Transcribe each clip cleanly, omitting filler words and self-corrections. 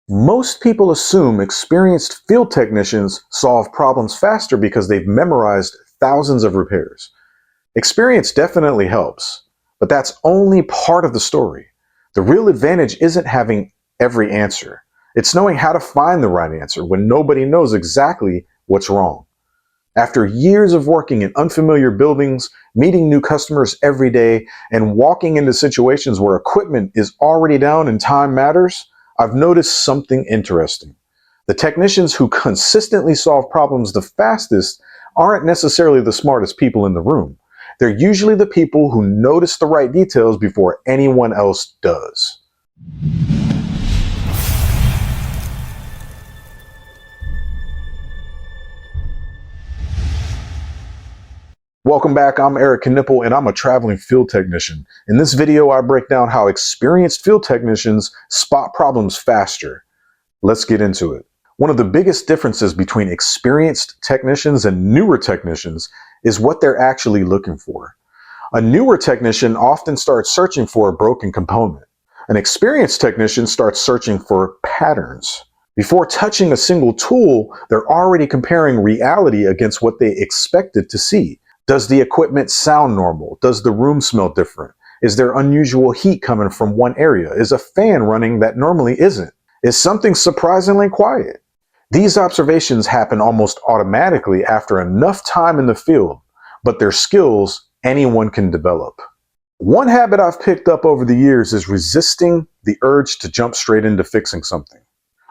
Most people assume experienced field technicians solve problems faster because they've memorized thousands of repairs. Experience definitely helps, but that's only part of the story. The real advantage isn't having every answer. It's knowing how to find the right answer when nobody knows exactly what's wrong. After years of working in unfamiliar buildings, meeting new customers every day, and walking into situations where equipment is already down and time matters, I've noticed something interesting. The technicians who consistently solve problems the fastest aren't necessarily the smartest people in the room. They're usually the people who notice the right details before anyone else does. Welcome back, I'm Eric Knipple and I'm a traveling field technician. In this video, I break down how experienced field technicians spot problems faster. Let's get into it. One of the biggest differences between experienced technicians and newer technicians is what they're actually looking for. A newer technician often starts searching for a broken component. An experienced technician starts searching for patterns. Before touching a single tool, they're already comparing reality against what they expected to see. Does the equipment sound normal? Does the room smell different? Is there unusual heat coming from one area? Is a fan running that normally isn't? Is something surprisingly quiet? These observations happen almost automatically after enough time in the field, but they're skills anyone can develop. One habit I've picked up over the years is resisting the urge to jump straight into fixing something.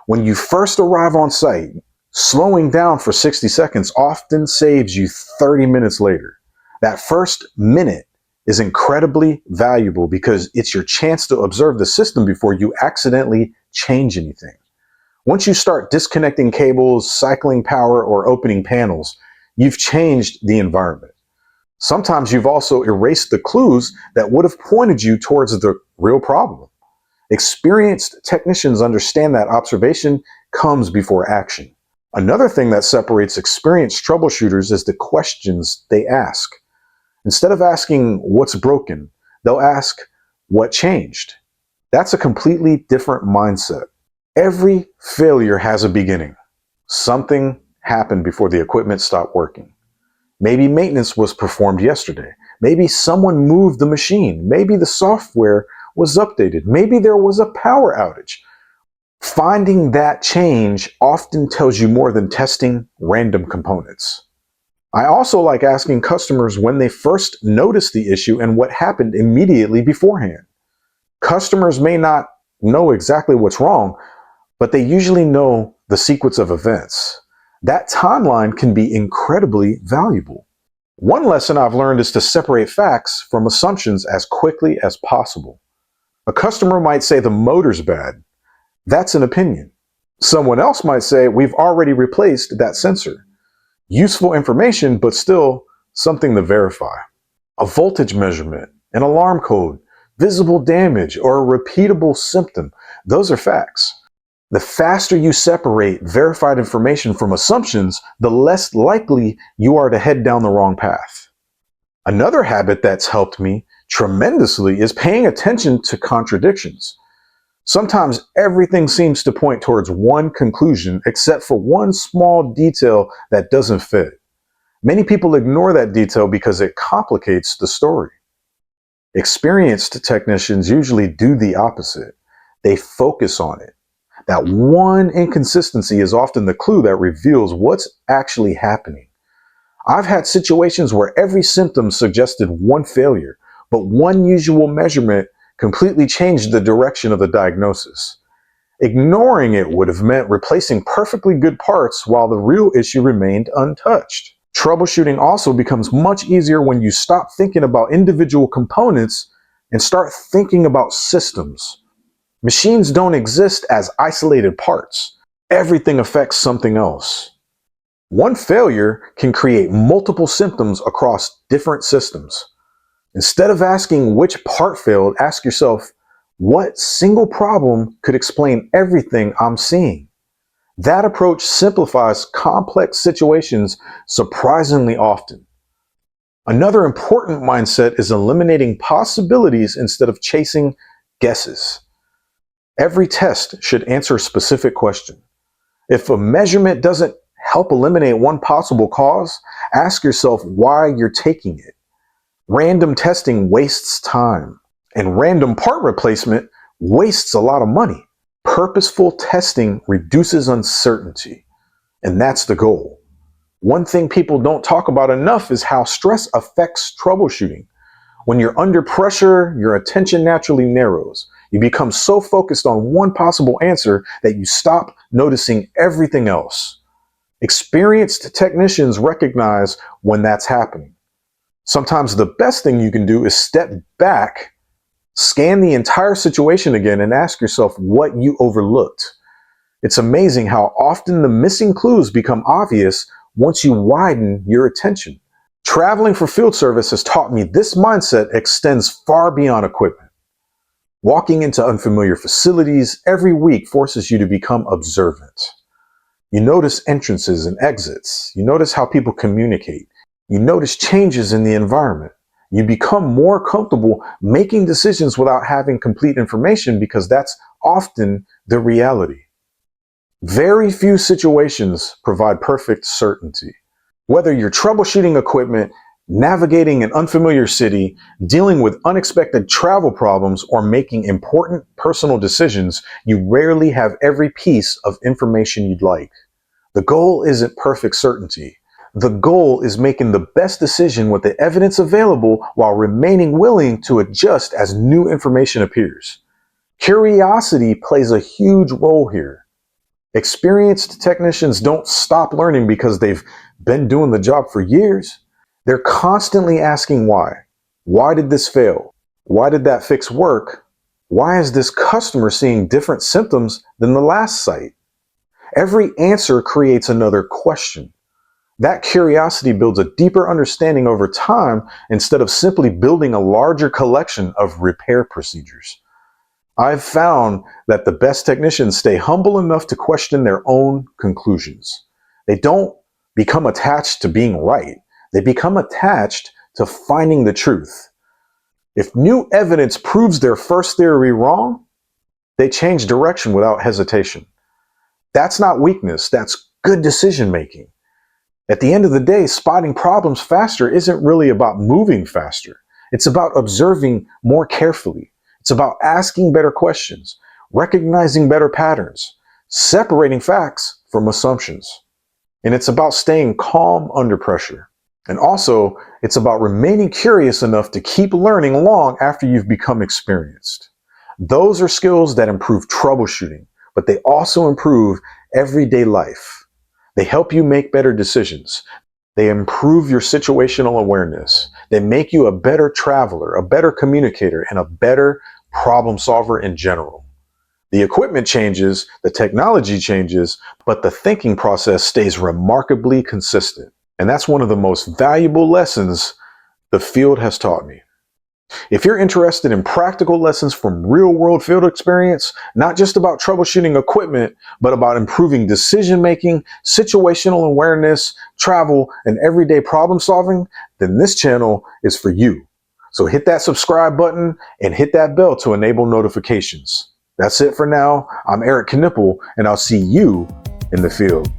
When you first arrive on site, slowing down for 60 seconds often saves you 30 minutes later. That first minute is incredibly valuable because it's your chance to observe the system before you accidentally change anything. Once you start disconnecting cables, cycling power, or opening panels, you've changed the environment. Sometimes you've also erased the clues that would have pointed you towards the real problem. Experienced technicians understand that observation comes before action. Another thing that separates experienced troubleshooters is the questions they ask. Instead of asking what's broken, they'll ask what changed. That's a completely different mindset. Every failure has a beginning. Something happened before the equipment stopped working. Maybe maintenance was performed yesterday. Maybe someone moved the machine. Maybe the software was updated. Maybe there was a power outage. Finding that change often tells you more than testing random components. I also like asking customers when they first noticed the issue and what happened immediately beforehand. Customers may not know exactly what's wrong, but they usually know the sequence of events. That timeline can be incredibly valuable. One lesson I've learned is to separate facts from assumptions as quickly as possible. A customer might say the motor's bad. That's an opinion. Someone else might say we've already replaced that sensor. Useful information, but still something to verify. A voltage measurement, an alarm code, visible damage, or a repeatable symptom, those are facts. The faster you separate verified information from assumptions, the less likely you are to head down the wrong path. Another habit that's helped me tremendously is paying attention to contradictions. Sometimes everything seems to point towards one conclusion except for one small detail that doesn't fit. Many people ignore that detail because it complicates the story. Experienced technicians usually do the opposite. They focus on it. That one inconsistency is often the clue that reveals what's actually happening. I've had situations where every symptom suggested one failure, but one usual measurement completely changed the direction of the diagnosis. Ignoring it would have meant replacing perfectly good parts while the real issue remained untouched. Troubleshooting also becomes much easier when you stop thinking about individual components and start thinking about systems. Machines don't exist as isolated parts. Everything affects something else. One failure can create multiple symptoms across different systems. Instead of asking which part failed, ask yourself, what single problem could explain everything I'm seeing? That approach simplifies complex situations surprisingly often. Another important mindset is eliminating possibilities instead of chasing guesses. Every test should answer a specific question. If a measurement doesn't help eliminate one possible cause, ask yourself why you're taking it. Random testing wastes time, and random part replacement wastes a lot of money. Purposeful testing reduces uncertainty, and that's the goal. One thing people don't talk about enough is how stress affects troubleshooting. When you're under pressure, your attention naturally narrows. You become so focused on one possible answer that you stop noticing everything else. Experienced technicians recognize when that's happening. Sometimes the best thing you can do is step back, scan the entire situation again, and ask yourself what you overlooked. It's amazing how often the missing clues become obvious once you widen your attention. Traveling for field service has taught me this mindset extends far beyond equipment. Walking into unfamiliar facilities every week forces you to become observant. You notice entrances and exits. You notice how people communicate. You notice changes in the environment. You become more comfortable making decisions without having complete information because that's often the reality. Very few situations provide perfect certainty. Whether you're troubleshooting equipment, navigating an unfamiliar city, dealing with unexpected travel problems, or making important personal decisions, you rarely have every piece of information you'd like. The goal isn't perfect certainty. The goal is making the best decision with the evidence available while remaining willing to adjust as new information appears. Curiosity plays a huge role here. Experienced technicians don't stop learning because they've been doing the job for years. They're constantly asking why. Why did this fail? Why did that fix work? Why is this customer seeing different symptoms than the last site? Every answer creates another question. That curiosity builds a deeper understanding over time instead of simply building a larger collection of repair procedures. I've found that the best technicians stay humble enough to question their own conclusions. They don't become attached to being right. They become attached to finding the truth. If new evidence proves their first theory wrong, they change direction without hesitation. That's not weakness, that's good decision making. At the end of the day, spotting problems faster isn't really about moving faster. It's about observing more carefully. It's about asking better questions, recognizing better patterns, separating facts from assumptions. And it's about staying calm under pressure. And also, it's about remaining curious enough to keep learning long after you've become experienced. Those are skills that improve troubleshooting, but they also improve everyday life. They help you make better decisions. They improve your situational awareness. They make you a better traveler, a better communicator, and a better problem solver in general. The equipment changes, the technology changes, but the thinking process stays remarkably consistent. And that's one of the most valuable lessons the field has taught me. If you're interested in practical lessons from real-world field experience, not just about troubleshooting equipment, but about improving decision-making, situational awareness, travel, and everyday problem solving, then this channel is for you. So hit that subscribe button and hit that bell to enable notifications. That's it for now. I'm Eric Knipple, and I'll see you in the field.